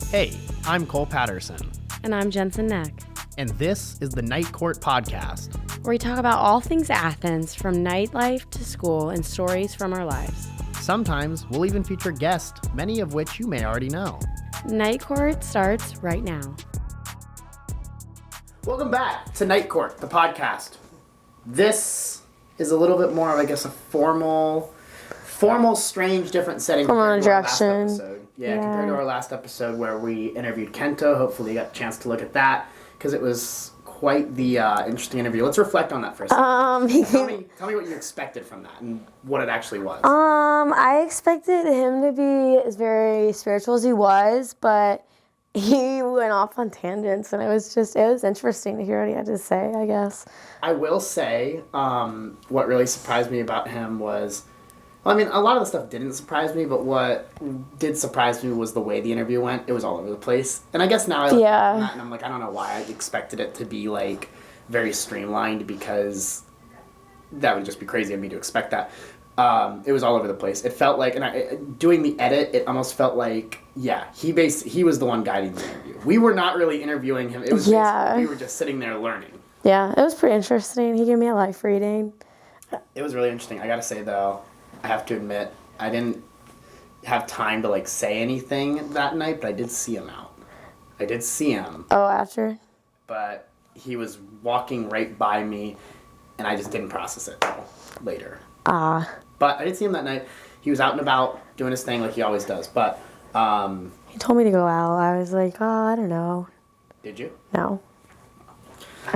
Hey, I'm Cole Patterson. And I'm Jensen Knecht. And this is the Night Court Podcast, where we talk about all things Athens, from nightlife to school and stories from our lives. Sometimes we'll even feature guests, many of which you may already know. Night Court starts right now. Welcome back to Night Court, the podcast. This is a little bit more of, I guess, a formal, strange, different setting compared to our last episode. Yeah, compared to our last episode where we interviewed Kento. Hopefully you got a chance to look at that, because it was quite the interesting interview. Let's reflect on that for a second. Tell me what you expected from that and what it actually was. I expected him to be as very spiritual as he was, but he went off on tangents, and it was interesting to hear what he had to say, I guess. I will say, what really surprised me about him was, well, I mean, a lot of the stuff didn't surprise me, but what did surprise me was the way the interview went. It was all over the place. And I guess now I look at that and I'm like, I don't know why I expected it to be, like, very streamlined, because that would just be crazy of me to expect that. It was all over the place. It felt like, doing the edit, it almost felt like, he was the one guiding the interview. We were not really interviewing him. It was we were just sitting there learning. Yeah, it was pretty interesting. He gave me a life reading. It was really interesting. I gotta say, though, I have to admit, I didn't have time to, like, say anything that night, but I did see him out. I did see him. Oh, after? But he was walking right by me, and I just didn't process it till later. But I did see him that night. He was out and about doing his thing like he always does. But he told me to go out. I was like, I don't know. Did you? No.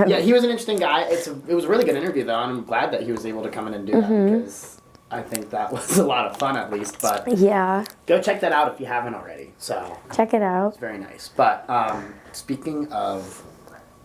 Yeah, he was an interesting guy. It was a really good interview, though, and I'm glad that he was able to come in and do that, because I think that was a lot of fun, at least. But yeah, go check that out if you haven't already. So check it out. It's very nice. But speaking of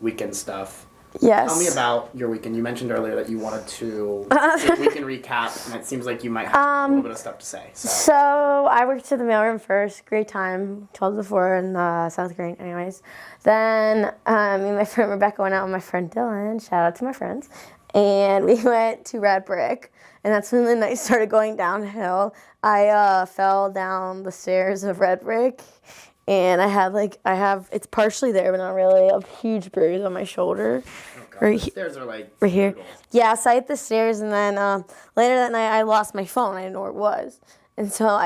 weekend stuff, yes. Tell me about your weekend. You mentioned earlier that you wanted to do a weekend recap, and it seems like you might have a little bit of stuff to say. So I worked at the mailroom first. Great time. 12 to 4 in South Green. Anyways. Then me and my friend Rebecca went out with my friend Dylan. Shout out to my friends. And we went to Red Brick. And that's when the night started going downhill. I fell down the stairs of Red Brick. And it's partially there, but not really, a huge bruise on my shoulder. Oh, God. The stairs are like right here. Yeah, so I hit the stairs, and then later that night I lost my phone. I didn't know where it was. And so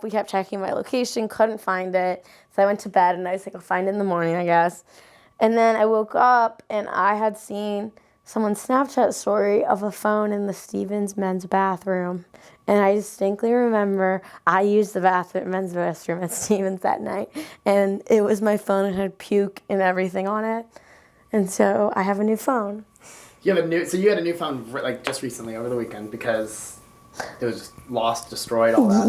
we kept checking my location, couldn't find it. So I went to bed, and I was like, I'll find it in the morning, I guess. And then I woke up, and I had seen someone's Snapchat story of a phone in the Stevens men's bathroom. And I distinctly remember I used the men's restroom at Stevens that night. And it was my phone. It had puke and everything on it. And so I have a new phone. You had a new phone, like, just recently over the weekend, because it was just lost, destroyed, all that?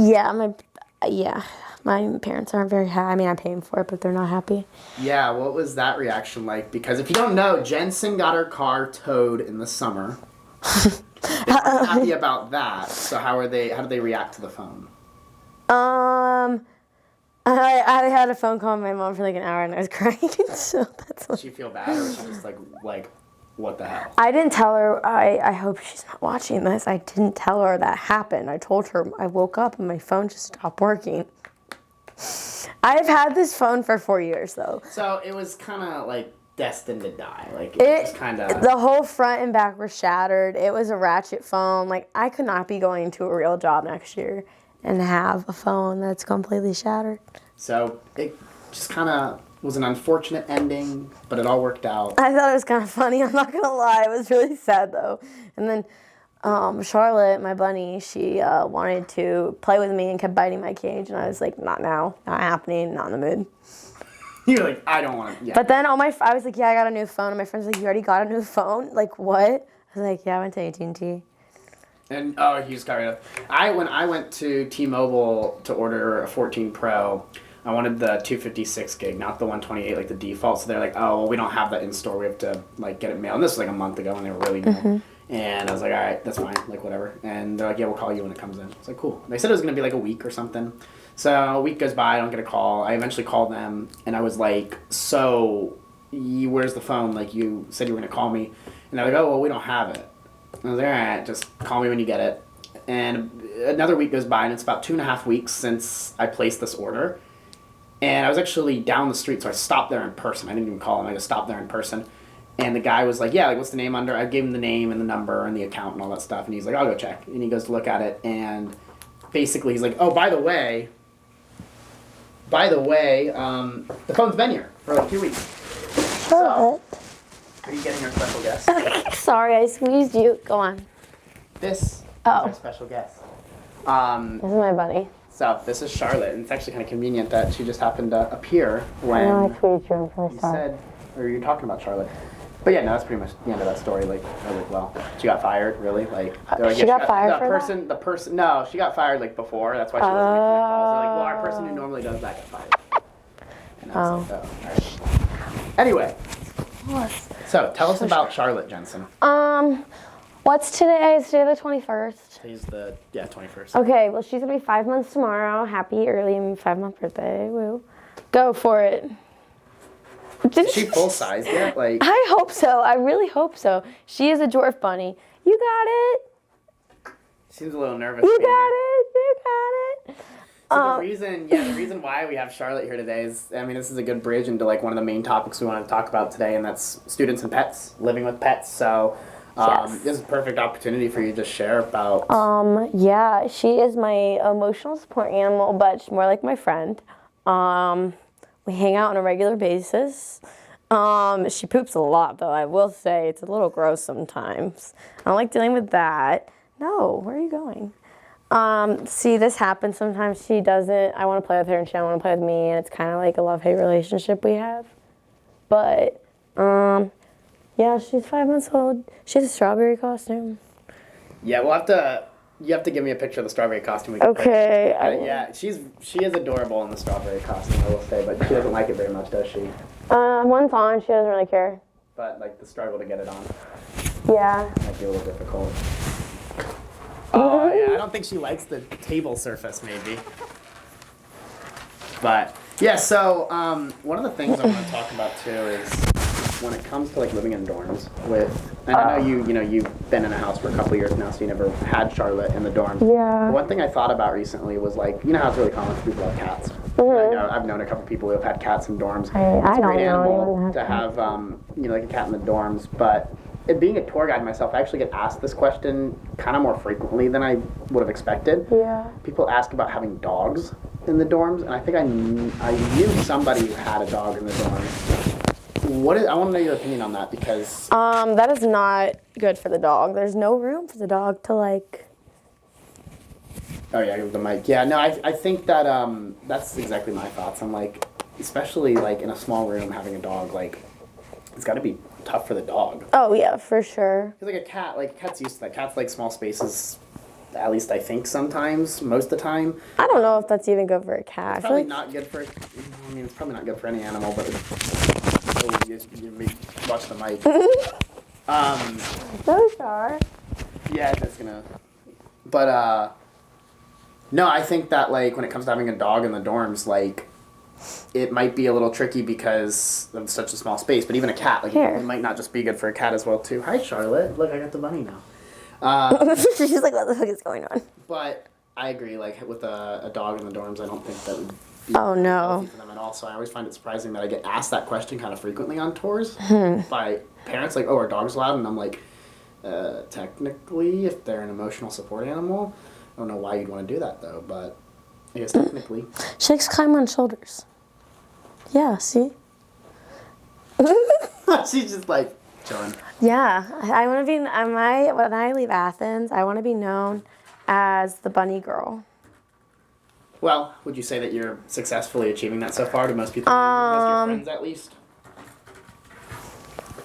My parents aren't very happy. I mean, I'm paying for it, but they're not happy. Yeah, what was that reaction like? Because if you don't know, Jensen got her car towed in the summer. They weren't happy about that. So how did they react to the phone? I had a phone call with my mom for like an hour, and I was crying. So that's. Did she feel bad, or was she just like, what the hell? I didn't tell her. I hope she's not watching this. I didn't tell her that happened. I told her I woke up and my phone just stopped working. I've had this phone for 4 years, though. So it was kind of like destined to die. Like it was kind of. The whole front and back were shattered. It was a ratchet phone. Like, I could not be going to a real job next year and have a phone that's completely shattered. So it just kind of was an unfortunate ending, but it all worked out. I thought it was kind of funny. I'm not gonna lie. It was really sad, though. And then Charlotte, my bunny, she wanted to play with me and kept biting my cage, and I was like, not now, not happening, not in the mood. You're like, I don't want to. Yeah. But then I was like, yeah, I got a new phone, and my friend's like, you already got a new phone? Like, what? I was like, yeah, I went to AT&T. And he just got rid of. When I went to T-Mobile to order a 14 Pro, I wanted the 256 gig, not the 128 like the default. So they're like, oh, well, we don't have that in store. We have to like get it mailed. And this was like a month ago, and they were really new. Mm-hmm. And I was like, all right, that's fine, like whatever. And they're like, yeah, we'll call you when it comes in. It's like, cool. And they said it was gonna be like a week or something. So a week goes by, I don't get a call. I eventually called them, and I was like, so where's the phone? Like, you said you were gonna call me. And they're like, oh, well, we don't have it. And I was like, all right, just call me when you get it. And another week goes by, and it's about 2.5 weeks since I placed this order. And I was actually down the street, so I stopped there in person. I didn't even call him. I just stopped there in person. And the guy was like, yeah, like, what's the name under? I gave him the name and the number and the account and all that stuff. And he's like, I'll go check. And he goes to look at it. And basically he's like, oh, by the way, the phone's been here for like 2 weeks. So, are you getting our special guest? Sorry, I squeezed you. Go on. This is our special guest. This is my bunny. So this is Charlotte, and it's actually kind of convenient that she just happened to appear when I squeezed you. I'm really you sorry. said, or you're talking about Charlotte. But yeah, no, that's pretty much the end of that story. Like, really, well, she got fired, really. Like, they're like, She got fired for that? The person, no, she got fired like before. That's why she wasn't making the calls. They're like, well, our person who normally does that got fired. And I was like, oh, all right. Anyway, so tell us about Charlotte, Jensen. What's today? Is today the 21st? Today's the 21st. Okay, well, she's gonna be 5 months tomorrow. Happy early 5-month birthday. Woo. Go for it. Is she full size yet? Like, I hope so. I really hope so. She is a dwarf bunny. You got it. seems a little nervous. You being got here. it. You got it. So the reason why we have Charlotte here today is, I mean, this is a good bridge into like one of the main topics we wanted to talk about today, and that's students and pets, living with pets. So this is a perfect opportunity for you to share about. Yeah, she is my emotional support animal, but she's more like my friend. We hang out on a regular basis. She poops a lot, though. I will say it's a little gross sometimes. I don't like dealing with that. No, where are you going? See, this happens sometimes. She doesn't. I want to play with her, and she don't want to play with me, and it's kind of like a love-hate relationship we have. But, yeah, she's 5 months old. She has a strawberry costume. Yeah, you have to give me a picture of the strawberry costume. Okay. Yeah, she is adorable in the strawberry costume, I will say, but she doesn't like it very much, does she? Once on, she doesn't really care. But like the struggle to get it on Yeah. might be a little difficult. Oh yeah, I don't think she likes the table surface, maybe. But yeah, so one of the things I want to talk about too is when it comes to like living in dorms with, and I know you've been in a house for a couple of years now, so you never had Charlotte in the dorm. Yeah. One thing I thought about recently was like, you know how it's really common for people to have cats. I've known a couple people who have had cats in dorms. I don't know animal anyone to have like a cat in the dorms, but being a tour guide myself, I actually get asked this question kind of more frequently than I would have expected. Yeah. People ask about having dogs in the dorms, and I think I knew somebody who had a dog in the dorms. I want to know your opinion on that, because that is not good for the dog. There's no room for the dog to like. Oh yeah, the mic. Yeah, no, I think that that's exactly my thoughts. I'm like, especially like in a small room having a dog, like it's got to be tough for the dog. Oh yeah, for sure. Because like a cat's used to that. Cats like small spaces. At least I think sometimes, most of the time. I don't know if that's even good for a cat. It's probably not good for. I mean, it's probably not good for any animal, but you watch the mic. Those are. Yeah, that's gonna. But no, I think that like when it comes to having a dog in the dorms, like it might be a little tricky because of such a small space. But even a cat, like it might not just be good for a cat as well too. Hi, Charlotte. Look, I got the bunny now. She's like, what the fuck is going on? But I agree, like with a dog in the dorms, I don't think that would be no. healthy for them at all. So I always find it surprising that I get asked that question kind of frequently on tours by parents, like, oh, are dogs allowed? And I'm like, technically, if they're an emotional support animal, I don't know why you'd want to do that though, but I guess technically. She likes to climb on shoulders. Yeah, see? She's just like chilling. Yeah, I want to be. When I leave Athens, I want to be known as the bunny girl. Well, would you say that you're successfully achieving that so far? Do most people, most of your friends at least?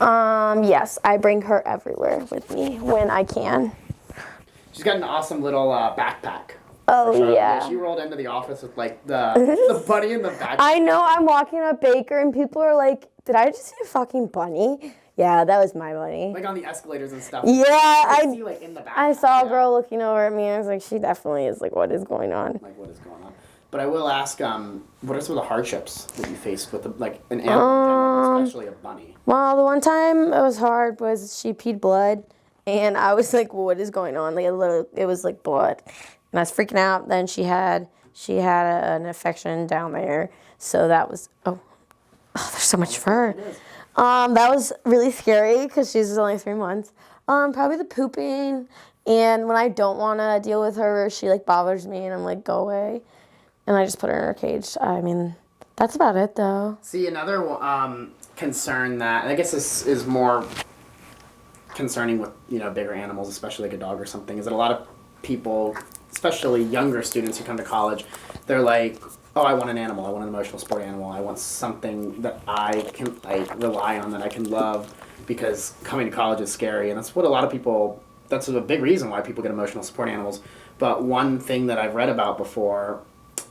Yes, I bring her everywhere with me when I can. She's got an awesome little backpack. Oh, yeah. She rolled into the office with like the bunny in the backpack. I know, I'm walking up Baker and people are like, did I just see a fucking bunny? Yeah, that was my bunny. Like on the escalators and stuff. Yeah, I see like in the back. I saw a girl looking over at me and I was like, she definitely is like, what is going on? Like, what is going on? But I will ask, what are some of the hardships that you faced with like an animal, especially a bunny? Well, the one time it was hard was she peed blood and I was like, well, what is going on? Like it was like blood. And I was freaking out. Then she had an infection down there. So that was, there's so much fur. That was really scary because she's only 3 months. Probably the pooping, and when I don't want to deal with her, she like bothers me, and I'm like, go away, and I just put her in her cage. I mean, that's about it though. See, another concern that, and I guess this is more concerning with, bigger animals, especially like a dog or something, is that a lot of people, especially younger students who come to college, they're like, oh, I want an animal. I want an emotional support animal. I want something that I can rely on, that I can love, because coming to college is scary. And that's what a lot of people, that's a big reason why people get emotional support animals. But one thing that I've read about before,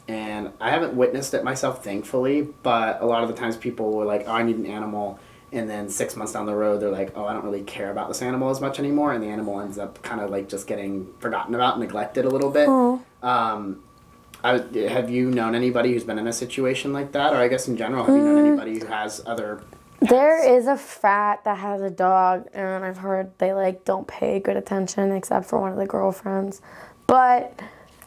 and I haven't witnessed it myself, thankfully, but a lot of the times people were like, oh, I need an animal. And then 6 months down the road, they're like, oh, I don't really care about this animal as much anymore. And the animal ends up kind of like just getting forgotten about, neglected a little bit. Have you known anybody who's been in a situation like that? Or I guess in general, have you known anybody who has other pets? There is a frat that has a dog, and I've heard they like don't pay good attention except for one of the girlfriends. But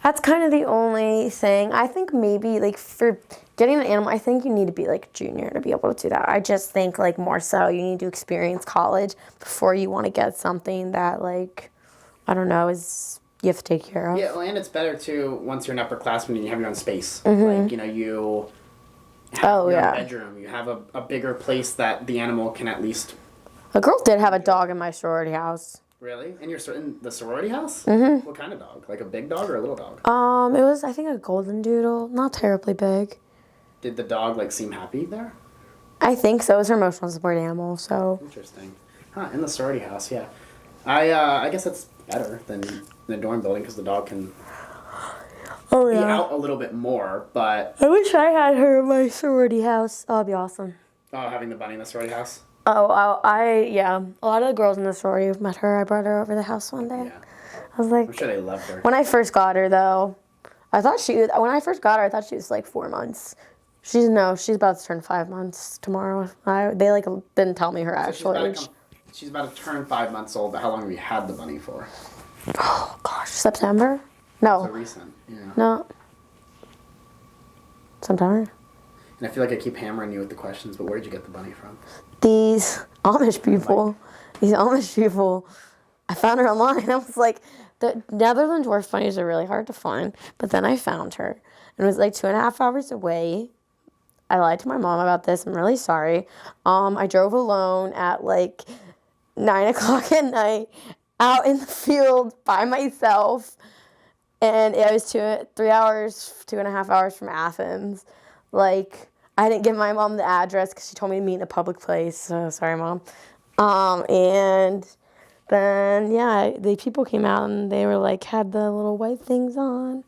that's kind of the only thing. I think maybe like for getting an animal, I think you need to be like junior to be able to do that. I just think like more so you need to experience college before you want to get something that like, I don't know, is you have to take care of. Yeah, well, and it's better too once you're an upperclassman and you have your own space. Like, you have your own bedroom. You have a bigger place that the animal can at least... A girl did have a dog in my sorority house. Really? In the sorority house? Mm-hmm. What kind of dog? Like a big dog or a little dog? It was, I think, a golden doodle. Not terribly big. Did the dog, seem happy there? I think so. It was her emotional support animal, so... Interesting. Huh, in the sorority house, yeah. I guess that's better than the dorm building because the dog can be out a little bit more, but... I wish I had her in my sorority house. Oh, that'd be awesome. Oh, having the bunny in the sorority house? Yeah. A lot of the girls in the sorority have met her. I brought her over to the house one day. Yeah. I was like... I'm sure they loved her. When I first got her, though, when I first got her, I thought she was 4 months. She's about to turn 5 months tomorrow. They didn't tell me her actual age. She's about to turn 5 months old, but how long have you had the bunny for? Oh, gosh. September? No. So recent, yeah. No. September. And I feel like I keep hammering you with the questions, but where'd you get the bunny from? These Amish people. I found her online. I was like, the Netherlands dwarf bunnies are really hard to find. But then I found her. And it was 2.5 hours away. I lied to my mom about this. I'm really sorry. I drove alone at 9 o'clock at night out in the field by myself. And it was 2.5 hours from Athens. I didn't give my mom the address because she told me to meet in a public place. So sorry, Mom. And then, the people came out and they were had the little white things on.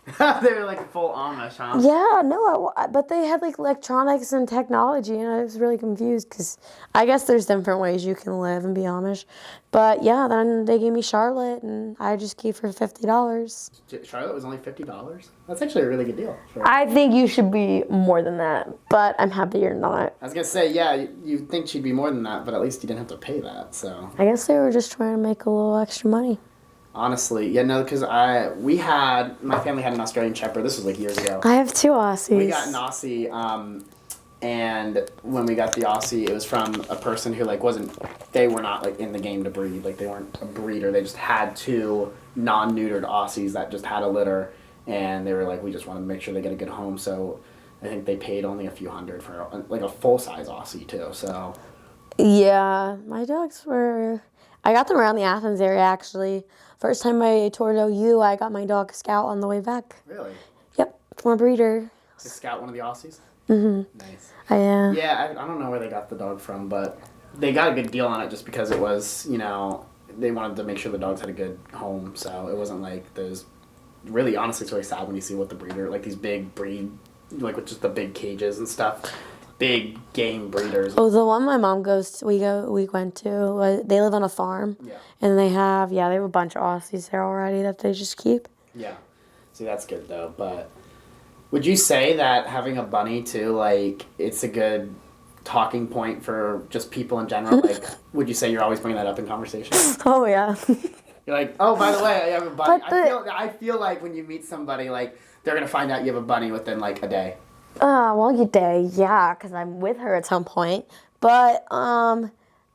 They were full Amish, huh? Yeah, no, but they had electronics and technology, and I was really confused because I guess there's different ways you can live and be Amish. But yeah, then they gave me Charlotte, and I just gave her $50. Charlotte was only $50? That's actually a really good deal. I think you should be more than that, but I'm happy you're not. I was going to say, yeah, you'd think she'd be more than that, but at least you didn't have to pay that, so. I guess they were just trying to make a little extra money. Honestly, yeah, no, because my family had an Australian Shepherd. This was years ago. I have 2 Aussies. We got an Aussie, and when we got the Aussie, it was from a person who they were not in the game to breed. They weren't a breeder. They just had 2 non-neutered Aussies that just had a litter, and they were we just want to make sure they get a good home. So I think they paid only a few $100 for a full-size Aussie too. So. Yeah, my dogs were. I got them around the Athens area actually. First time I toured OU, I got my dog Scout on the way back. Really? Yep, from a breeder. Is Scout one of the Aussies? Mm-hmm. Nice. Yeah, I don't know where they got the dog from, but they got a good deal on it just because it was, they wanted to make sure the dogs had a good home, so it wasn't those... Really, honestly, it's really sad when you see what the breeder... these big breed... with just the big cages and stuff. Big game breeders. Oh, the one my mom we went to, they live on a farm. Yeah. And they have a bunch of Aussies there already that they just keep. Yeah. See, that's good though, but would you say that having a bunny too, it's a good talking point for just people in general? Would you say you're always bringing that up in conversation? Oh, yeah. You're oh, by the way, I have a bunny. I feel like when you meet somebody, they're going to find out you have a bunny within, a day. Well, yeah, because I'm with her at some point. But, I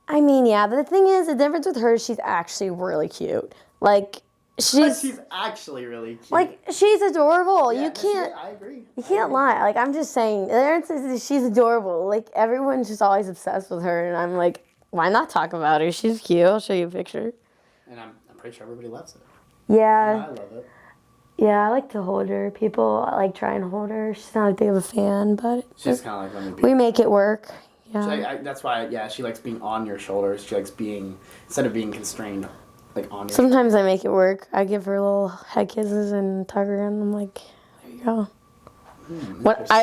mean, yeah, the thing is, the difference with her is she's actually really cute. Like, She's actually really cute. like, she's adorable. Yeah, You can't, I agree. you can't lie. Like, I'm just saying, the difference is she's adorable. Like, everyone's just always obsessed with her, and I'm like, why not talk about her? She's cute. I'll show you a picture. And I'm pretty sure everybody loves it. Yeah. I love it. Yeah, I like to hold her. People like try and hold her. She's not a big of a fan, but She's kind of like, let me be. we make it work. Yeah. That's why, she likes being on your shoulders. She likes being, instead of being constrained, like on your Sometimes I make it work. I give her little head kisses and tug her in. I'm like, there you go.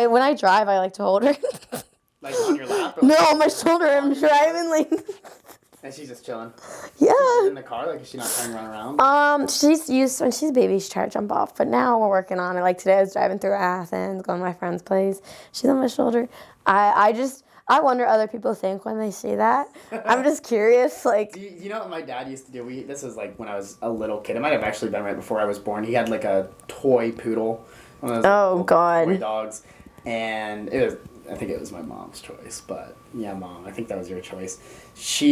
When I drive, I like to hold her. Like on your lap? No, on my shoulder. I'm driving like. And she's just chilling. Yeah. She's in the car, like is she not trying to run around? She's used when she's a baby. She tried to jump off, but now we're working on it. Like today, I was driving through Athens, going to my friend's place. She's on my shoulder. I wonder what other people think when they see that. I'm just curious, like. You know what my dad used to do? This was like when I was a little kid. It might have actually been right before I was born. He had like a toy poodle. One of those Oh God. toy dogs, and I think it was my mom's choice, but yeah, Mom, I think that was your choice.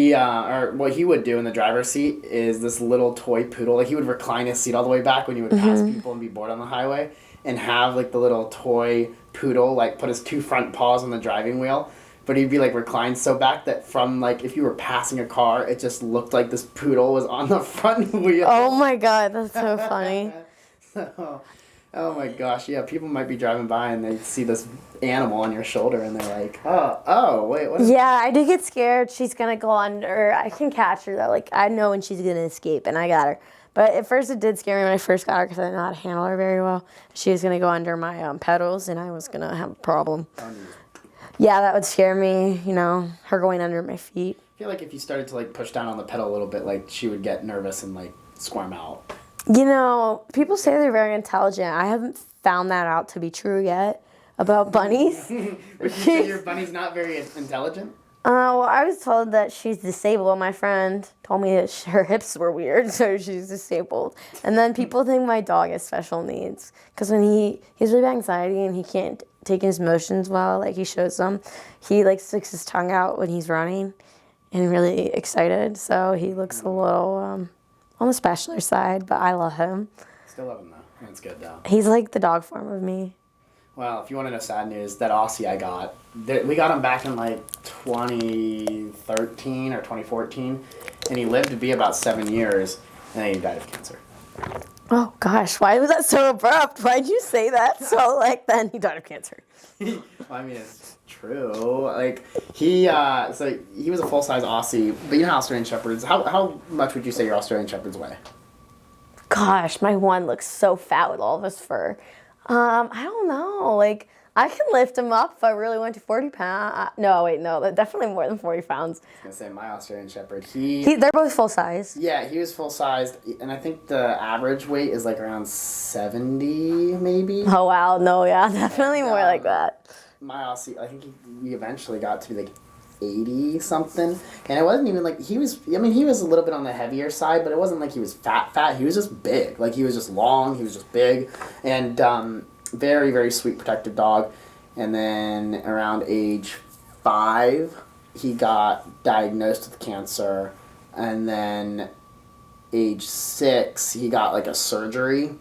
Or what he would do in the driver's seat is this little toy poodle. Like he would recline his seat all the way back when you would pass people and be bored on the highway, and have like the little toy poodle like put his two front paws on the driving wheel. But he'd be like reclined so back that from like if you were passing a car, it just looked like this poodle was on the front wheel. Oh my God, that's so funny. Oh my gosh, yeah, people might be driving by and they see this animal on your shoulder and they're like, oh, wait, what is Yeah, I do get scared. She's gonna go under. I can catch her though. Like I know when she's gonna escape, and I got her. But at first it did scare me when I first got her because I didn't know how to handle her very well. She was gonna go under my pedals, and I was gonna have a problem. Yeah, that would scare me. You know, her going under my feet. I feel like if you started to like push down on the pedal a little bit, like she would get nervous and like squirm out. You know, people say they're very intelligent. I haven't found that out to be true yet about bunnies. Would you say your bunny's not very intelligent? Well, I was told that she's disabled. My friend told me that her hips were weird, so she's disabled. And then people think my dog has special needs. Because when he has really bad anxiety and he can't take his motions well, like he shows them, he like sticks his tongue out when he's running and really excited. So he looks a little on the specialer side, but I love him. Still love him though. That's good though. He's like the dog form of me. Well, if you want to know sad news, that Aussie I got, we got him back in like 2013 or 2014, and he lived to be about 7 years, and then he died of cancer. Oh gosh, why was that so abrupt? Why'd you say that? So like then he died of cancer. Well, I mean, it's true. Like he was a full-size Aussie, but you know how Australian Shepherds. How much would you say your Australian Shepherds weigh? Gosh, my one looks so fat with all this fur. I don't know. Like, I can lift him up if I really went to 40 pounds. No, wait, no. They're definitely more than 40 pounds. I was going to say, my Australian Shepherd, they're both full-size. Yeah, he was full-sized, and I think the average weight is like around 70, maybe. Oh, wow. No, yeah, definitely more like that. My Aussie, I think we eventually got to be like 80 something, and it wasn't even like he was a little bit on the heavier side, but it wasn't like he was fat. He was just big. Like he was just long, he was just big, and very, very sweet, protective dog. And then around age 5 he got diagnosed with cancer, and then age 6 he got like a surgery.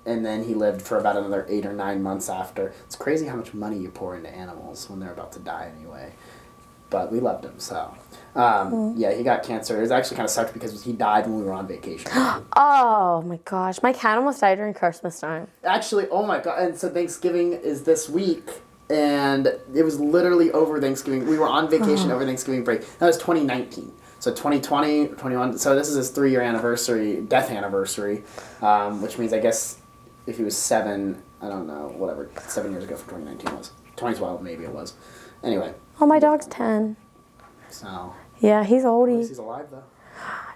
And then he lived for about another 8 or 9 months after. It's crazy how much money you pour into animals when they're about to die anyway. But we loved him, so. Yeah, he got cancer. It was actually kind of sucked because he died when we were on vacation. Oh, my gosh. My cat almost died during Christmas time. Actually, oh my God. And so Thanksgiving is this week, and it was literally over Thanksgiving. We were on vacation over Thanksgiving break. That was 2019. So 2020, 21. So this is his 3-year anniversary, death anniversary, which means I guess if he was 7, I don't know, whatever, 7 years ago from 2019 was. 2012 maybe it was. Anyway. Oh, my dog's 10. So. Yeah, he's old. At least he's alive though.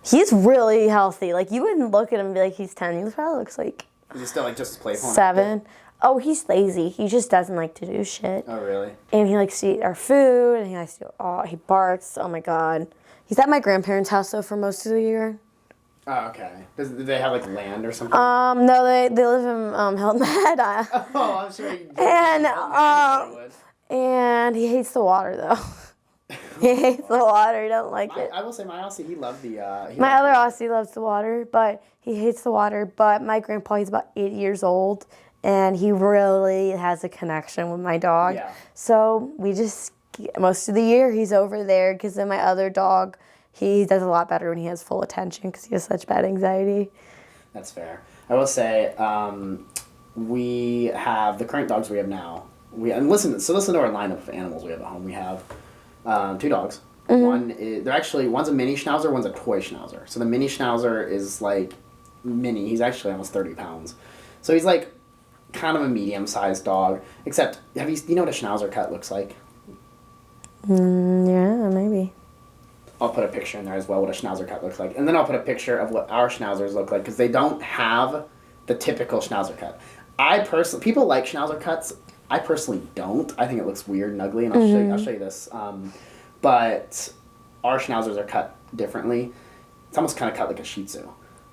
He's really healthy. Like, you wouldn't look at him and be like, he's 10. He probably looks like Is he still like just playful? 7. Oh, he's lazy. He just doesn't like to do shit. Oh, really? And he likes to eat our food, and he likes to, he barks. Oh, my God. He's at my grandparents' house, though, for most of the year. Oh, okay. Do they have like land or something? No, they live in Hilton Head. Oh, I'm sure you And and he hates the water though. He hates the water. He don't like it. I will say my Aussie, he loved the. My other Aussie loves the water, but he hates the water. But my grandpa, he's about 8 years old, and he really has a connection with my dog. Yeah. So we just, most of the year, he's over there, because then my other dog, he does a lot better when he has full attention, because he has such bad anxiety. That's fair. I will say, we have the current dogs we have now. Listen to our lineup of animals we have at home. We have 2 dogs. Mm-hmm. One's a mini schnauzer, one's a toy schnauzer. So the mini schnauzer is like mini. He's actually almost 30 pounds. So he's like kind of a medium-sized dog. Except, you know what a schnauzer cut looks like? Yeah, maybe. I'll put a picture in there as well what a schnauzer cut looks like. And then I'll put a picture of what our schnauzers look like, because they don't have the typical schnauzer cut. People like schnauzer cuts. I personally don't. I think it looks weird and ugly, and I'll show you this. But our schnauzers are cut differently. It's almost kind of cut like a Shih Tzu.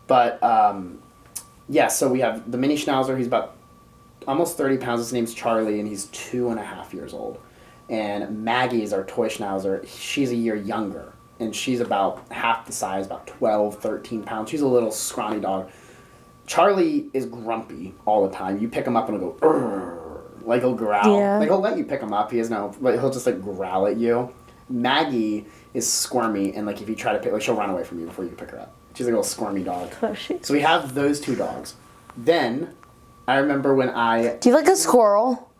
But yeah, so we have the mini schnauzer. He's about almost 30 pounds. His name's Charlie, and he's 2.5 years old. And Maggie is our toy schnauzer. She's a year younger, and she's about half the size, about 12, 13 pounds. She's a little scrawny dog. Charlie is grumpy all the time. You pick him up and he'll go, "Urgh." Like he'll growl. Yeah. Like he'll let you pick him up. He has no, like he'll just like growl at you. Maggie is squirmy, and like if you try to pick, like she'll run away from you before you pick her up. She's like a little squirmy dog. So we have those 2 dogs. Then I remember when Do you like a squirrel?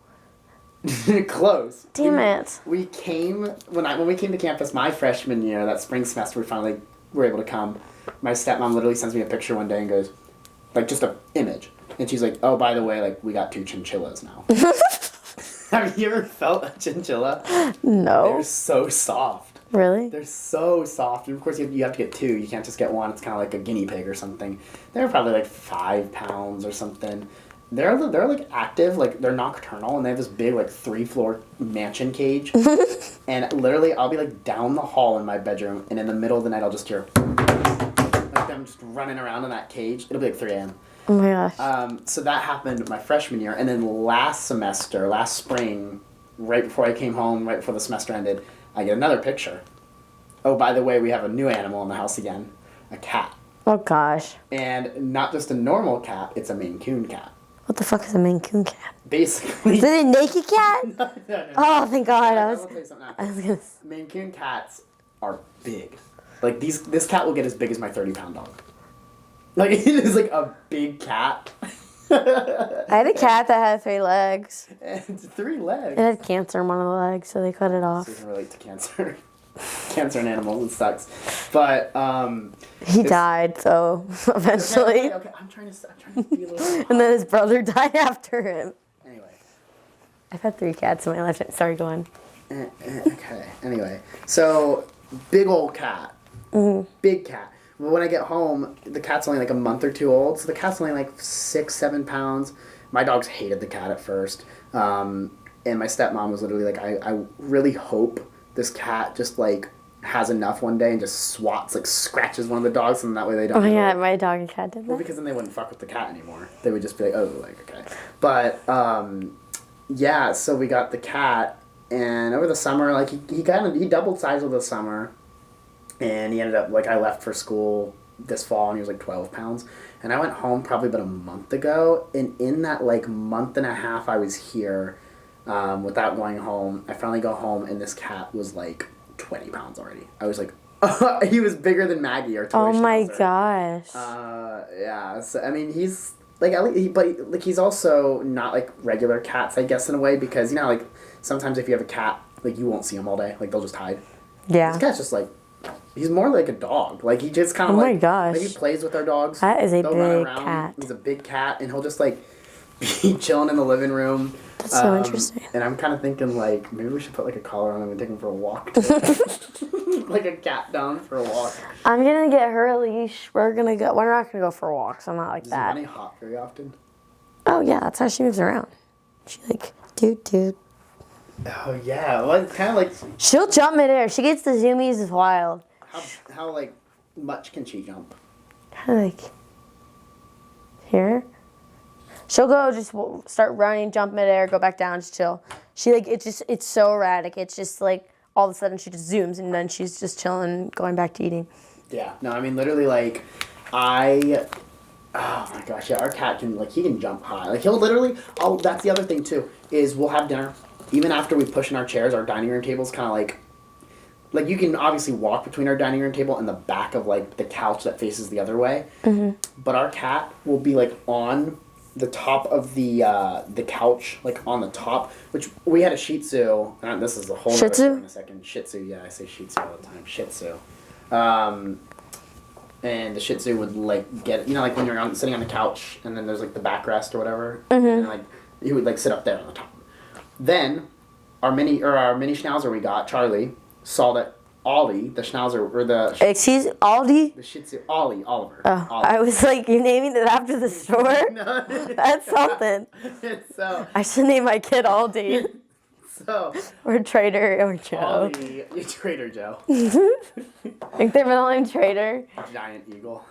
Close. Damn it. We came when we came to campus my freshman year, that spring semester, we finally were able to come. My stepmom literally sends me a picture one day and goes, like just an image, and she's like, "Oh, by the way, like we got 2 chinchillas now." Have you ever felt a chinchilla? No. They're so soft. Really? They're so soft. And of course, you have to get 2. You can't just get 1. It's kind of like a guinea pig or something. They're probably like 5 pounds or something. They're like active, like they're nocturnal, and they have this big like 3-floor mansion cage. And literally, I'll be like down the hall in my bedroom, and in the middle of the night, I'll just hear like them just running around in that cage. It'll be like 3 a.m. Oh my gosh. So that happened my freshman year, and then last spring, right before I came home, right before the semester ended, I get another picture. Oh, by the way, we have a new animal in the house again, a cat. Oh gosh. And not just a normal cat, it's a Maine Coon cat. What the fuck is a Maine Coon cat? Basically. Is it a naked cat? No. Oh, thank God. I will tell you something else. I was gonna. Maine Coon cats are big. Like this cat will get as big as my 30-pound dog. Like it is like a big cat. I had a cat that had 3 legs. And 3 legs. It had cancer in one of the legs, so they cut it off. So you can relate to cancer. Cancer in animals, it sucks. But he died, so eventually. Okay, I'm trying to be a little. And then his brother died after him. Anyway. I've had 3 cats in my life. Sorry, go on. Okay. Anyway, so big old cat. Mm-hmm. Big cat. Well, when I get home, the cat's only like a month or 2 old, so the cat's only like 6-7 pounds. My dogs hated the cat at first, and my stepmom was literally like, I really hope this cat just like has enough one day and just swats, like scratches one of the dogs, and that way they don't. Oh yeah, my dog and cat did that. Well, because then they wouldn't fuck with the cat anymore. They would just be like, oh, like okay. But yeah, so we got the cat, and over the summer, like he doubled size over the summer. And he ended up, like, I left for school this fall, and he was, like, 12 pounds. And I went home probably about a month ago, and in that, like, month and a half I was here without going home, I finally go home, and this cat was, like, 20 pounds already. I was like, he was bigger than Maggie, our toy Oh my schnauzer. gosh. Yeah, so, I mean, he's, like, but, like, he's also not, like, regular cats, I guess, in a way, because, you know, like, sometimes if you have a cat, like, you won't see them all day. Like, they'll just hide. Yeah. This cat's just, like, he's more like a dog. Like, he just kind of Oh my gosh. Like, he plays with our dogs. That is a They'll run big around. cat. He's a big cat, and he'll just, like, be chilling in the living room. That's so interesting. And I'm kind of thinking, like, maybe we should put, like, a collar on him and take him for a walk. Like a cat down for a walk. I'm gonna get her a leash. We're not gonna go for walks. I'm not like Does that. Bonnie hop very often? Oh yeah, that's how she moves around. She like doot. Oh, yeah. Well, it's kind of like... She'll jump midair. She gets the zoomies. It's wild. How like, much can she jump? like here. She'll go just start running, jump midair, go back down, just chill. She like it's so erratic. It's just like all of a sudden she just zooms and then she's just chilling, going back to eating. Yeah. No, I mean literally like oh my gosh, yeah, our cat can he can jump high. Like he'll literally that's the other thing too, is we'll have dinner. Even after we push in our chairs, our dining room table's kinda like you can obviously walk between our dining room table and the back of like the couch that faces the other way. Mm-hmm. But our cat will be like on the top of the couch, like on the top, which we had a Shih Tzu. This is a whole Shih other Tzu? story in a second. Shih Tzu, yeah, I say Shih Tzu all the time. Shih Tzu. And the Shih Tzu would like get, like when you're sitting on the couch and then there's like the backrest or whatever, and like he would like sit up there on the top. Then our mini Schnauzer we got, Charlie, saw that Ollie, the Schnauzer, or the... Excuse Aldi? The Shih Tzu, Oliver. Oh, Ollie. I was like, you're naming it after the store? No. That's something. So... I should name my kid Aldi. So... Or Trader or Joe. Ollie, Trader Joe. I think they're middle name Trader. Giant eagle.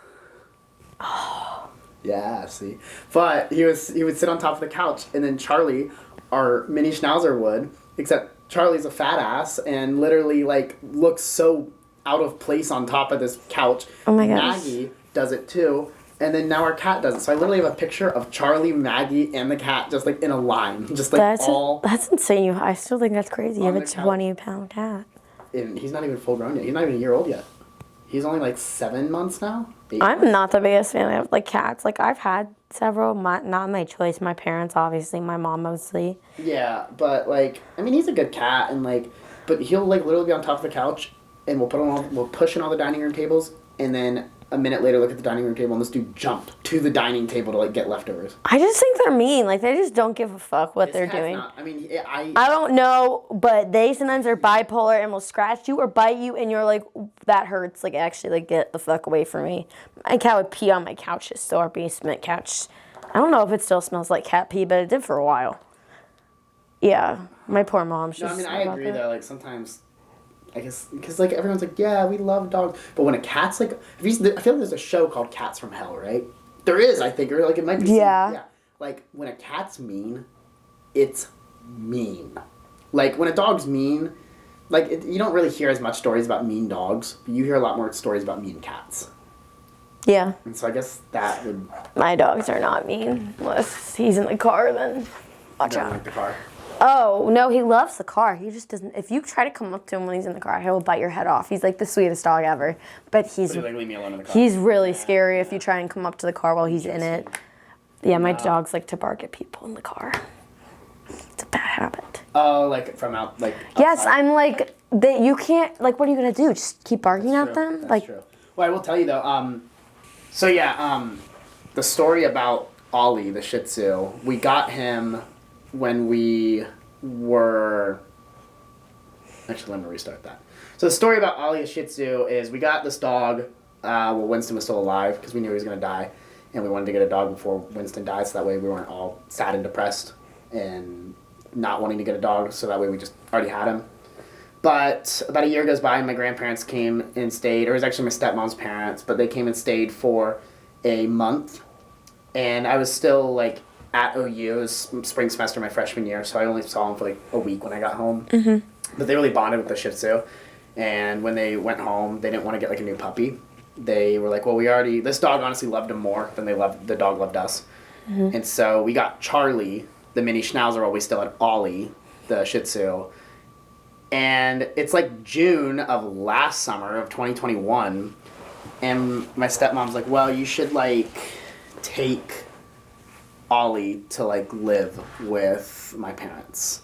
Oh. Yeah, see. But he would sit on top of the couch, and then Charlie, our mini Schnauzer would, except Charlie's a fat ass and literally like looks so out of place on top of this couch. Oh my gosh. Maggie does it too, and then now our cat does it. So I literally have a picture of Charlie, Maggie, and the cat just like in a line, just like that's insane. I still think that's crazy. You have a 20-pound cat. And he's not even full grown yet. He's not even a year old yet. He's only like 7 months now. I'm not the biggest fan of like cats. Like I've had several, not my choice. My parents, obviously, my mom mostly. Yeah, but like, I mean, he's a good cat, and like, but he'll like literally be on top of the couch, and we'll push in all the dining room tables, and then a minute later look at the dining room table, and this dude jumped to the dining table to like get leftovers. I just think they're mean. Like they just don't give a fuck what they're doing. I mean, I don't know, but they sometimes are bipolar and will scratch you or bite you, and you're like, that hurts. Like actually, like get the fuck away from me. My cat would pee on my couches, so our basement couch. I don't know if it still smells like cat pee, but it did for a while. Yeah, my poor mom. No, I mean, I agree though. Like sometimes, I guess, because like everyone's like, yeah, we love dogs, but when a cat's like, I feel like there's a show called Cats from Hell, right? There is, I think, or like it might be. Yeah. Like when a cat's mean, it's mean. Like when a dog's mean, like you don't really hear as much stories about mean dogs, but you hear a lot more stories about mean cats. Yeah. And so I guess that would... My dogs are not mean. Unless he's in the car, then watch out. Like the car. Oh, no, he loves the car. He just doesn't... If you try to come up to him when he's in the car, he will bite your head off. He's like the sweetest dog ever. But he's... Like, leave me alone in the car. He's really scary if you try and come up to the car while he's in it. Yeah, my dogs like to bark at people in the car. It's a bad habit. Oh, like from out... like. Yes, outside. I'm like... you can't... Like, what are you going to do? Just keep barking at them? That's like, true. Well, I will tell you though, so yeah, the story about Ollie, the Shih Tzu, we got him when we were... Actually, let me restart that. So the story about Ollie, the Shih Tzu, is we got this dog while Winston was still alive because we knew he was going to die. And we wanted to get a dog before Winston died so that way we weren't all sad and depressed and not wanting to get a dog so that way we just already had him. But about a year goes by and my grandparents came and stayed, or it was actually my stepmom's parents, but they came and stayed for a month. And I was still like at OU, it was spring semester my freshman year, so I only saw him for like a week when I got home. Mm-hmm. But they really bonded with the Shih Tzu. And when they went home, they didn't want to get like a new puppy. They were like, well, this dog honestly loved him more than the dog loved us. Mm-hmm. And so we got Charlie, the mini Schnauzer, while we still had Ollie, the Shih Tzu. And it's like June of last summer of 2021, and my stepmom's like, well, you should like take Ollie to like live with my parents.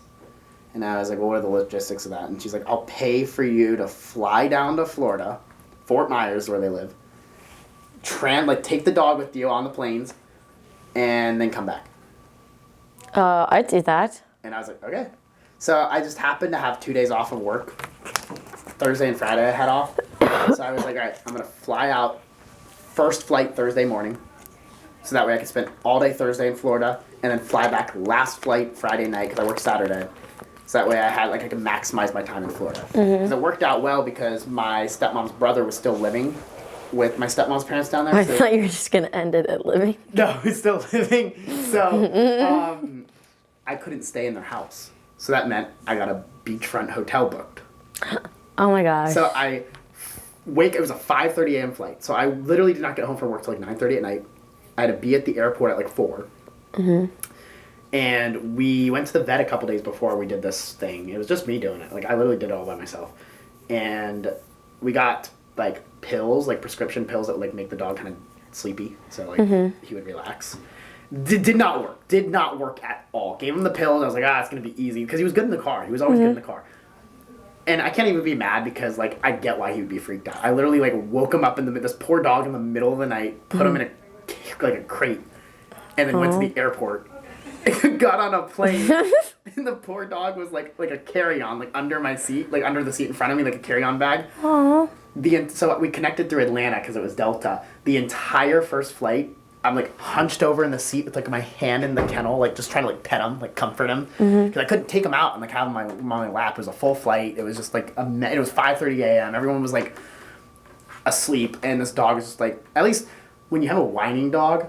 And I was like, well, what are the logistics of that? And she's like, I'll pay for you to fly down to Florida, Fort Myers where they live, take the dog with you on the planes, and then come back. I'd do that. And I was like, okay. So I just happened to have 2 days off of work. Thursday and Friday I had off. So I was like, all right, I'm going to fly out first flight Thursday morning. So that way I could spend all day Thursday in Florida and then fly back last flight Friday night because I work Saturday. So that way I could maximize my time in Florida. Mm-hmm. It worked out well because my stepmom's brother was still living with my stepmom's parents down there. I So, thought you were just gonna end it at living. no, he's still living. So I couldn't stay in their house. So that meant I got a beachfront hotel booked. Oh my gosh. So it was a 5:30 a.m. flight. So I literally did not get home from work till like 9:30 at night. I had to be at the airport at like 4. And we went to the vet a couple days before we did this thing. It was just me doing it. Like, I literally did it all by myself. And we got, like, pills, like prescription pills that would, like, make the dog kind of sleepy. So, like, he would relax. Did not work. Did not work at all. Gave him the pills. I was like, it's going to be easy. Because he was good in the car. He was always good in the car. And I can't even be mad because, like, I get why he would be freaked out. I literally, like, woke him up this poor dog in the middle of the night, put him in a crate, and then went to the airport. Got on a plane, and the poor dog was like a carry-on, like under my seat, like under the seat in front of me, like a carry-on bag. Aww. So we connected through Atlanta because it was Delta. The entire first flight, I'm like hunched over in the seat with like my hand in the kennel, like just trying to like pet him, like comfort him, because I couldn't take him out and like have him on my lap. It was a full flight. It was just like it was 5:30 a.m. Everyone was like asleep, and this dog was just like, at least when you have a whining dog,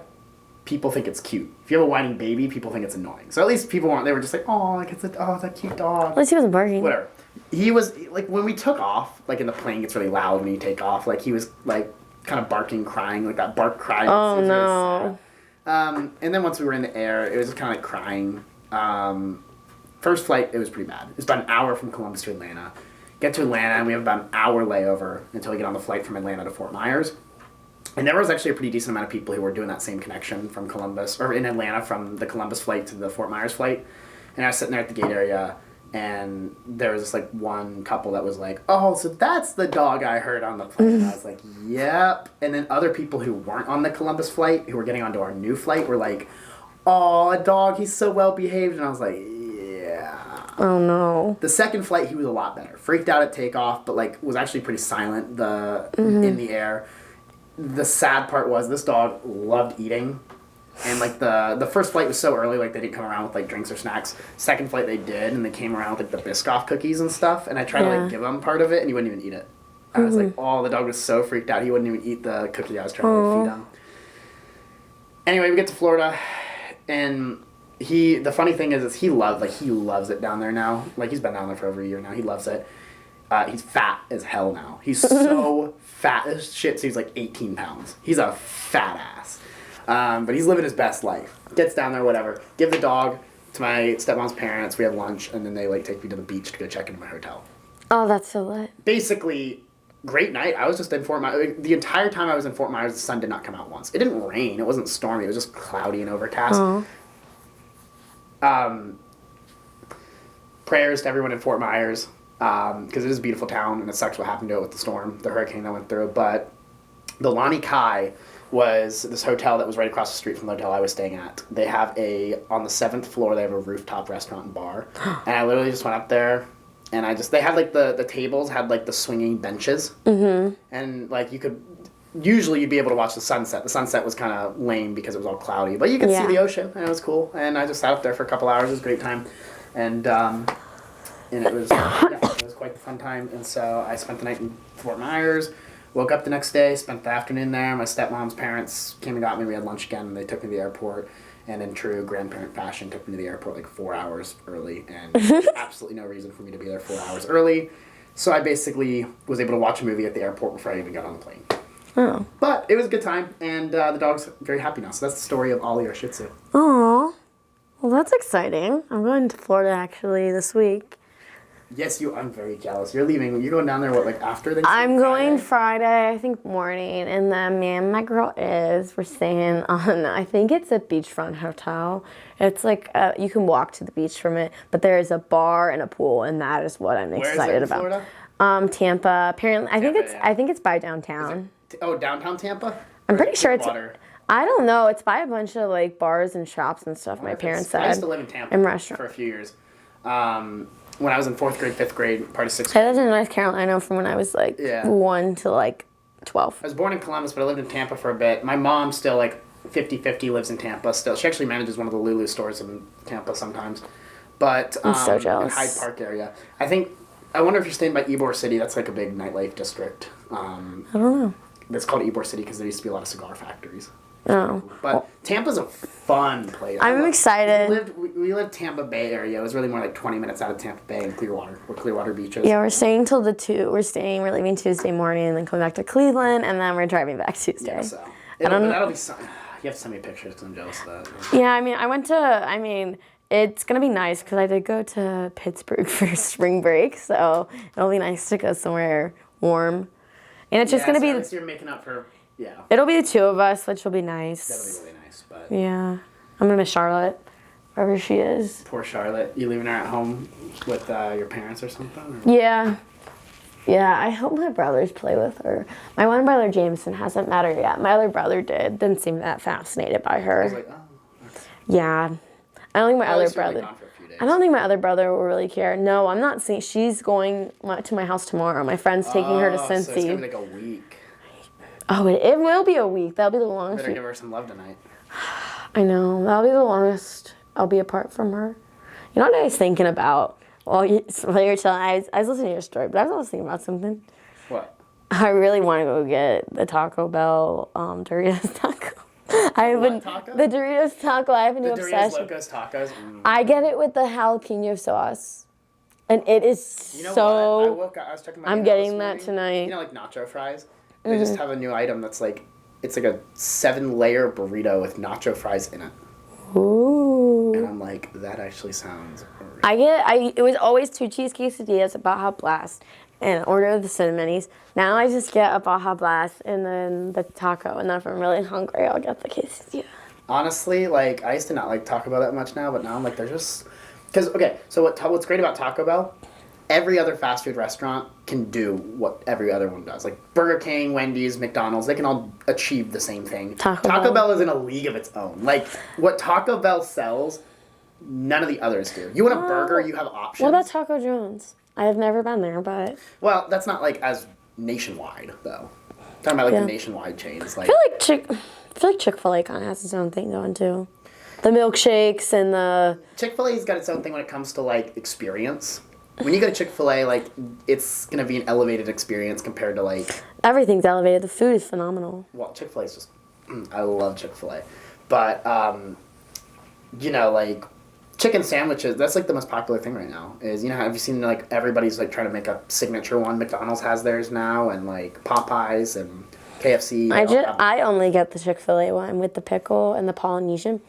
people think it's cute. If you have a whining baby, people think it's annoying. So at least people weren't. They were just like, it's a cute dog. At least he wasn't barking. Whatever. He was like, when we took off, like in the plane gets really loud when you take off. Like he was like kind of barking, crying, like that bark cry. Oh was no. And then once we were in the air, it was just kind of like crying. First flight, it was pretty bad. It was about an hour from Columbus to Atlanta. Get to Atlanta, and we have about an hour layover until we get on the flight from Atlanta to Fort Myers. And there was actually a pretty decent amount of people who were doing that same connection from Columbus, or in Atlanta, from the Columbus flight to the Fort Myers flight. And I was sitting there at the gate area, and there was this like one couple that was like, so that's the dog I heard on the plane. And I was like, yep. And then other people who weren't on the Columbus flight, who were getting onto our new flight, were like, a dog, he's so well behaved. And I was like, yeah. Oh no. The second flight, he was a lot better. Freaked out at takeoff, but like was actually pretty silent in the air. The sad part was this dog loved eating, and like the first flight was so early, like they didn't come around with like drinks or snacks. Second flight they did, and they came around with like the Biscoff cookies and stuff, and I tried to like give him part of it, and he wouldn't even eat it. I was like, the dog was so freaked out, he wouldn't even eat the cookie I was trying to like, feed him. Anyway, we get to Florida, and the funny thing is he loves it down there now. Like he's been down there for over a year now. He loves it. He's fat as hell now. He's so fat as shit, so he's like 18 pounds. He's a fat ass. But he's living his best life. Gets down there, whatever. Give the dog to my stepmom's parents. We have lunch, and then they like take me to the beach to go check into my hotel. Oh, that's so lit. Basically, great night. I was just in Fort Myers. The entire time I was in Fort Myers, the sun did not come out once. It didn't rain. It wasn't stormy. It was just cloudy and overcast. Prayers to everyone in Fort Myers. Because it is a beautiful town, and it sucks what happened to it with the storm, the hurricane that went through. But the Lani Kai was this hotel that was right across the street from the hotel I was staying at. They have on the 7th floor, they have a rooftop restaurant and bar. And I literally just went up there, and they had like the tables had like the swinging benches. And like usually you'd be able to watch the sunset. The sunset was kind of lame because it was all cloudy, but you could see the ocean, and it was cool. And I just sat up there for a couple hours. It was a great time. And it was quite the fun time. And so I spent the night in Fort Myers, woke up the next day, spent the afternoon there. My stepmom's parents came and got me. We had lunch again, and they took me to the airport. And in true grandparent fashion, took me to the airport like 4 hours early. And there's absolutely no reason for me to be there 4 hours early. So I basically was able to watch a movie at the airport before I even got on the plane. Oh. But it was a good time, and the dog's very happy now. So that's the story of Ollie, our Shih Tzu. Aw. Well, that's exciting. I'm going to Florida actually this week. Yes, I'm very jealous. You're leaving. You're going down there, after Thanksgiving? I'm going Friday, I think morning, and then me and my girl we're staying on, I think it's a beachfront hotel. It's like, you can walk to the beach from it, but there is a bar and a pool, and that is what I'm excited about. Where is it in Florida? Tampa. Apparently, I think it's by downtown. Downtown Tampa? I'm pretty sure it's... Water? I don't know. It's by a bunch of like bars and shops and stuff. My parents said. I used to live in Tampa and restaurants for a few years. When I was in 4th grade, 5th grade, part of 6th I grade. lived in North Carolina from when I was like 1 to 12. I was born in Columbus, but I lived in Tampa for a bit. My mom still 50-50 lives in Tampa still. She actually manages one of the Lulu stores in Tampa sometimes. But I'm so jealous. In Hyde Park area. I wonder if you're staying by Ybor City. That's like a big nightlife district. I don't know. It's called Ybor City because there used to be a lot of cigar factories. Oh. But Tampa's a fun place. I'm excited. We lived Tampa Bay area. It was really more like 20 minutes out of Tampa Bay and Clearwater, where Clearwater Beach is. Yeah, we're staying till the 2. We're leaving Tuesday morning and then coming back to Cleveland, and then we're driving back Tuesday. Yeah, so. That'll be something. You have to send me pictures because I'm jealous of that. Yeah, it's going to be nice because I did go to Pittsburgh for spring break, so it'll be nice to go somewhere warm. And it's just going to be... So you're making up for... Yeah. It'll be the 2 of us, which will be nice. That'll be really nice, but... Yeah. I'm going to miss Charlotte, wherever she is. Poor Charlotte. You leaving her at home with your parents or something? Or? Yeah. Yeah, I hope my brothers play with her. My one brother, Jameson, hasn't met her yet. My other brother didn't seem that fascinated by her. I was like, oh. Okay. Yeah. I don't think my other brother... Gone for a few days. I don't think my other brother will really care. No, I'm not seeing... She's going to my house tomorrow. My friend's taking her to Cincy. So it's going to be like a week. Oh, it will be a week. That'll be the longest. Better give her some love tonight. I know. That'll be the longest I'll be apart from her. You know what I was thinking about? Well, you're telling... I was listening to your story, but I was also thinking about something. What? I really want to go get the Taco Bell Doritos taco. Taco? The Doritos taco. I have a new obsession. The Doritos Locos tacos? Mm. I get it with the jalapeno sauce. And it is You know so... what? I was checking my I'm email getting this that morning. tonight. You know, like nacho fries? They just have a new item that's like, it's like a 7-layer burrito with nacho fries in it. Ooh. And I'm like, that actually sounds great. It was always 2 cheese quesadillas, a Baja Blast, and order the Cinnamonis. Now I just get a Baja Blast and then the taco, and then if I'm really hungry, I'll get the quesadilla. Honestly, like, I used to not like Taco Bell that much now, but now I'm like, they're just... Because, okay, so what's great about Taco Bell, every other fast food restaurant can do what every other one does. Like Burger King, Wendy's, McDonald's, they can all achieve the same thing. Taco Bell is in a league of its own. Like, what Taco Bell sells, none of the others do. You want a burger, you have options. What about Taco John's? I have never been there, but... Well, that's not, like, as nationwide, though. I'm talking about, like, the nationwide chains. Like, I feel like Chick-fil-A kind of has its own thing going, too. The milkshakes and the... Chick-fil-A's got its own thing when it comes to, like, experience. When you go to Chick-fil-A, like, it's going to be an elevated experience compared to, like... Everything's elevated. The food is phenomenal. Well, Chick-fil-A's just... I love Chick-fil-A. But, you know, like, chicken sandwiches, that's, like, the most popular thing right now. Is, you know, have you seen, like, everybody's, like, trying to make a signature one? McDonald's has theirs now, and, like, Popeyes and KFC. I only get the Chick-fil-A one with the pickle and the Polynesian.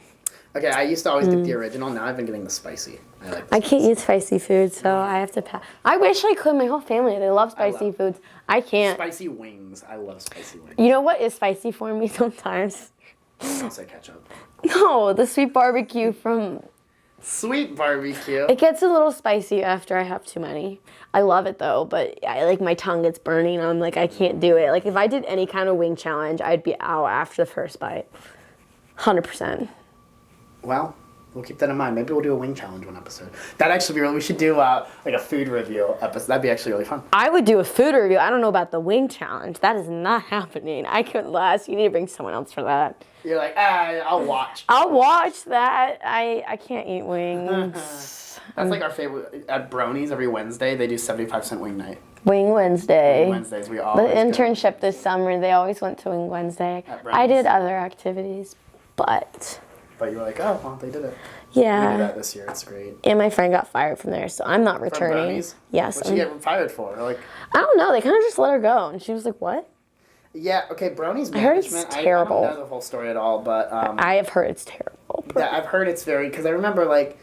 Okay, I used to always get the original. Now I've been getting the spicy. I can't eat spicy food, so I have to pass. I wish I could. My whole family, they love spicy foods. I can't. Spicy wings. I love spicy wings. You know what is spicy for me sometimes? I'll say ketchup. No, the sweet barbecue from... Sweet barbecue? It gets a little spicy after I have too many. I love it, though, but my tongue gets burning. I'm like, I can't do it. Like, if I did any kind of wing challenge, I'd be out after the first bite. 100%. Well, we'll keep that in mind. Maybe we'll do a wing challenge one episode. That'd actually be really... We should do, like, a food review episode. That'd be actually really fun. I would do a food review. I don't know about the wing challenge. That is not happening. I couldn't last. You need to bring someone else for that. You're like, I'll watch. I'll watch that. I can't eat wings. That's like our favorite. At Bronies, every Wednesday, they do 75-cent wing night. Wing Wednesday. Wing Wednesdays, we The always internship this summer, they always went to Wing Wednesday. I did other activities, but... But you were like, oh, well, they did it. Yeah. We did that this year. It's great. And my friend got fired from there, so I'm not returning. From Bronies? Yes. What'd she get fired for? Like, I don't know. They kind of just let her go, and she was like, what? Yeah, okay, Bronies management. I heard it's terrible. I don't know the whole story at all, but... I have heard it's terrible. Yeah, I've heard it's very... Because I remember, like,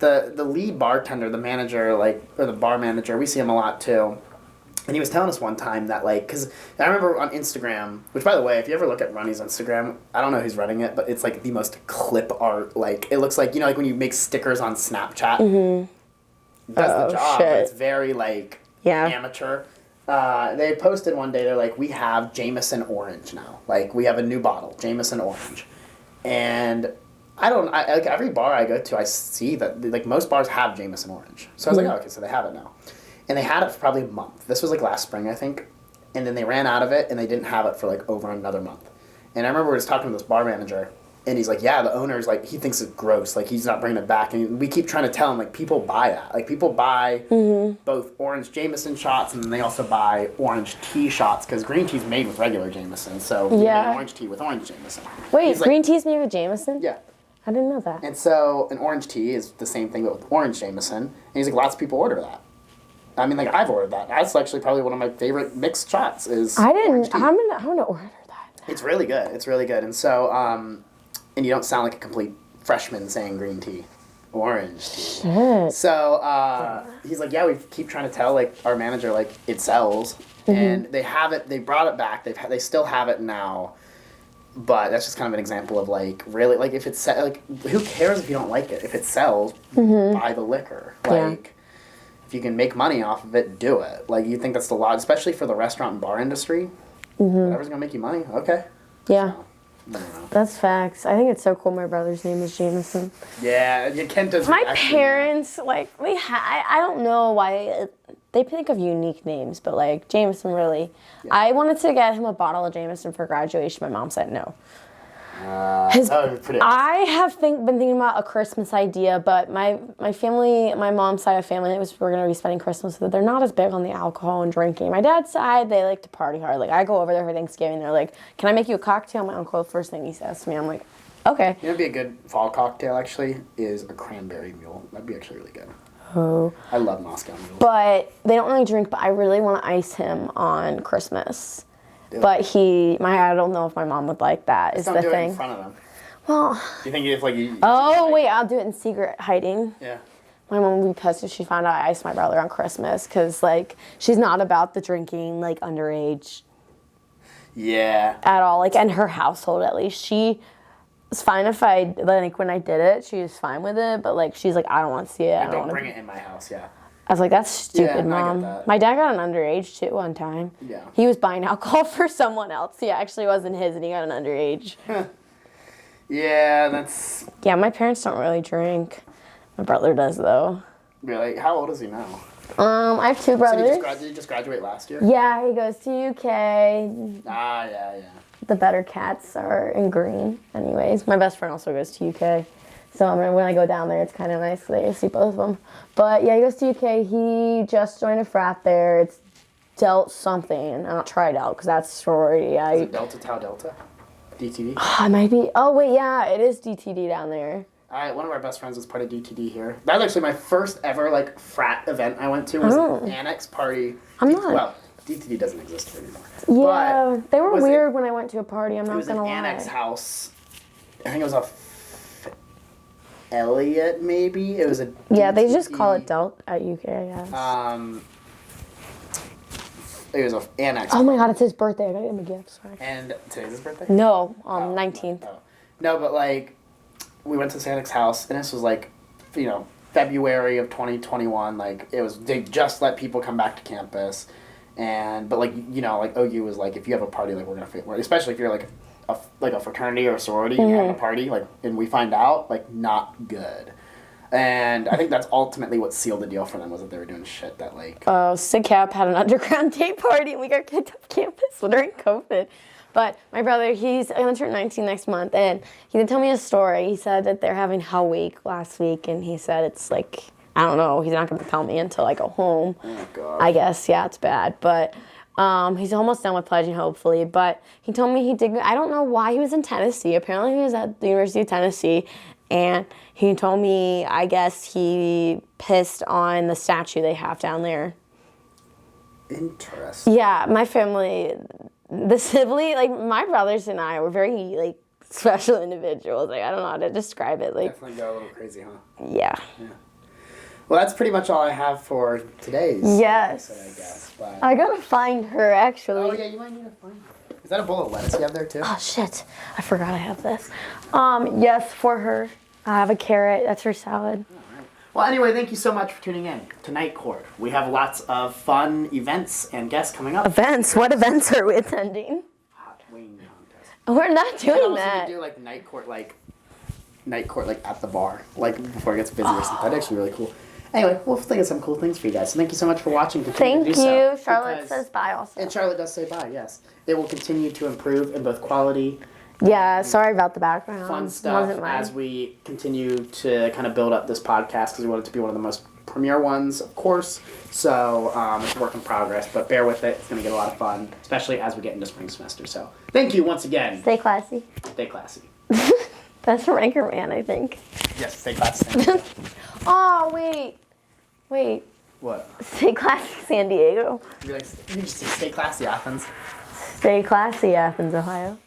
the lead bartender, the manager, like, or the bar manager, we see him a lot, too. And he was telling us one time that, like, because I remember on Instagram, which, by the way, if you ever look at Ronnie's Instagram, I don't know who's running it, but it's, like, the most clip art. Like, it looks like, you know, like when you make stickers on Snapchat. Mm-hmm. That's the job. But it's very, like, amateur. They posted one day, they're like, we have Jameson Orange now. Like, we have a new bottle, Jameson Orange. And like, every bar I go to, I see that, like, most bars have Jameson Orange. So I was like, oh, okay, so they have it now. And they had it for probably a month. This was like last spring, I think. And then they ran out of it, and they didn't have it for like over another month. And I remember we was talking to this bar manager, And he's like, yeah, the owner's like, he thinks it's gross. Like, he's not bringing it back. And we keep trying to tell him, like, people buy that. Like, people buy both orange Jameson shots, and then they also buy orange tea shots, because green tea's made with regular Jameson. So we made orange tea with orange Jameson. Wait, green tea's made with Jameson? Yeah. I didn't know that. And so an orange tea is the same thing, but with orange Jameson. And he's like, lots of people order that. I mean, like, I've ordered that. That's actually probably one of my favorite mixed shots is orange tea. I'm gonna order that. It's really good. It's really good. And so, and you don't sound like a complete freshman saying green tea. Orange tea. Shit. So, he's like, yeah, we keep trying to tell, like, our manager, like, it sells. And they have it, they brought it back. They still have it now. But that's just kind of an example of, like, really, like, if it's, like, who cares if you don't like it? If it sells, buy the liquor. Like, if you can make money off of it, do it. Like, you think that's the lot, especially for the restaurant and bar industry. Whatever's going to make you money, okay. Yeah. So, that's facts. I think it's so cool my brother's name is Jameson. yeah, Kent does. My parents, like, I don't know why they think of unique names, but, like, Jameson really. Yeah. I wanted to get him a bottle of Jameson for graduation. My mom said no. I have been thinking about a Christmas idea, but my family, my mom's side of the family, we're going to be spending Christmas with. They're not as big on the alcohol and drinking. My dad's side, they like to party hard. Like, I go over there for Thanksgiving, they're like, can I make you a cocktail? My uncle, the first thing he says to me, I'm like, okay. You know what'd be a good fall cocktail, actually, is a cranberry mule. That'd be actually really good. Oh. I love Moscow mules. But they don't really drink, but I really want to ice him on Christmas. But I don't know if my mom would like that. Is the thing. Don't do it in front of them. Well. Do you think if like you? Oh wait, I'll do it in secret, hiding. Yeah. My mom would be pissed if she found out I iced my brother on Christmas, because like she's not about the drinking like underage. Yeah. At all, like in her household at least, she was fine if I like when I did it, she was fine with it, but like she's like I don't want to see it. I don't bring it in my house. Yeah. I was like, that's stupid, yeah, Mom. My dad got an underage, too, one time. Yeah. He was buying alcohol for someone else. He actually wasn't his, and he got an underage. Yeah, that's... Yeah, my parents don't really drink. My brother does, though. Really? How old is he now? I have two brothers. So did he just graduate last year? Yeah, he goes to UK. Yeah. The better cats are in green, anyways. My best friend also goes to UK. So when I go down there, it's kind of nice because I see both of them. But yeah, he goes to UK. He just joined a frat there. It's Delt something, not Tri-Delt, because that's sorority. Is it Delta Tau Delta? DTD? It might be. Oh, wait, yeah, it is DTD down there. One of our best friends was part of DTD here. That was actually my first ever, like, frat event I went to. Was an annex party. Well, DTD doesn't exist here anymore. Yeah, but they were weird when I went to a party, I'm not going to lie. It was an annex house. I think it was a Elliot, maybe? It was a DTD. Yeah, they just call it Delt at UK, I guess. It was an annex. Oh my god, it's his birthday. I gotta get him a gift. Sorry. And today's his birthday? No, 19th. No, but like, we went to this annex house, and this was like, February of 2021. Like, they just let people come back to campus. But like, like OU was like, if you have a party, like, we're gonna fit, especially if you're like a fraternity or a sorority, and you have a party, like, and we find out, like, not good. And I think that's ultimately what sealed the deal for them, was that they were doing shit that, like... Oh, SIGCAP had an underground day party, and we got kicked off campus during COVID. But my brother, he's going to turn 19 next month, and he did tell me a story. He said that they're having Hell Week last week, and he said it's like, I don't know, he's not going to tell me until I go home. Oh, God. I guess, yeah, it's bad. But he's almost done with pledging, hopefully. But he told me I don't know why he was in Tennessee. Apparently he was at the University of Tennessee. And he told me, I guess he pissed on the statue they have down there. Interesting. Yeah, my family, the sibling, like my brothers and I were very like special individuals. Like I don't know how to describe it. Like definitely go a little crazy, huh? Yeah. Well, that's pretty much all I have for today's yes. episode, I guess. But... I gotta find her actually. Oh yeah, you might need to find her. Is that a bowl of lettuce you have there too? Oh shit! I forgot I have this. Yes, for her. I have a carrot. That's her salad. All right. Well, anyway, thank you so much for tuning in to Night Court. We have lots of fun events and guests coming up. Events? What events are we attending? Hot wing contest. We're not doing that. We do like night court at the bar, like before it gets busy or something. That's actually really cool. Anyway, we'll think of some cool things for you guys. So thank you so much for watching. Thank you. Charlotte says bye also. And Charlotte does say bye, yes. It will continue to improve in both quality Yeah, sorry about the background. Fun stuff Wasn't mine. as we continue to kind of build up this podcast because we want it to be one of the most premier ones, of course. So it's a work in progress, but bear with it. It's going to get a lot of fun, especially as we get into spring semester. So thank you once again. Stay classy. Stay classy. That's from Anchorman, I think. Yes, stay classy. Oh, wait. What? Stay classy, San Diego. You just say stay classy, Athens. Stay classy, Athens, Ohio.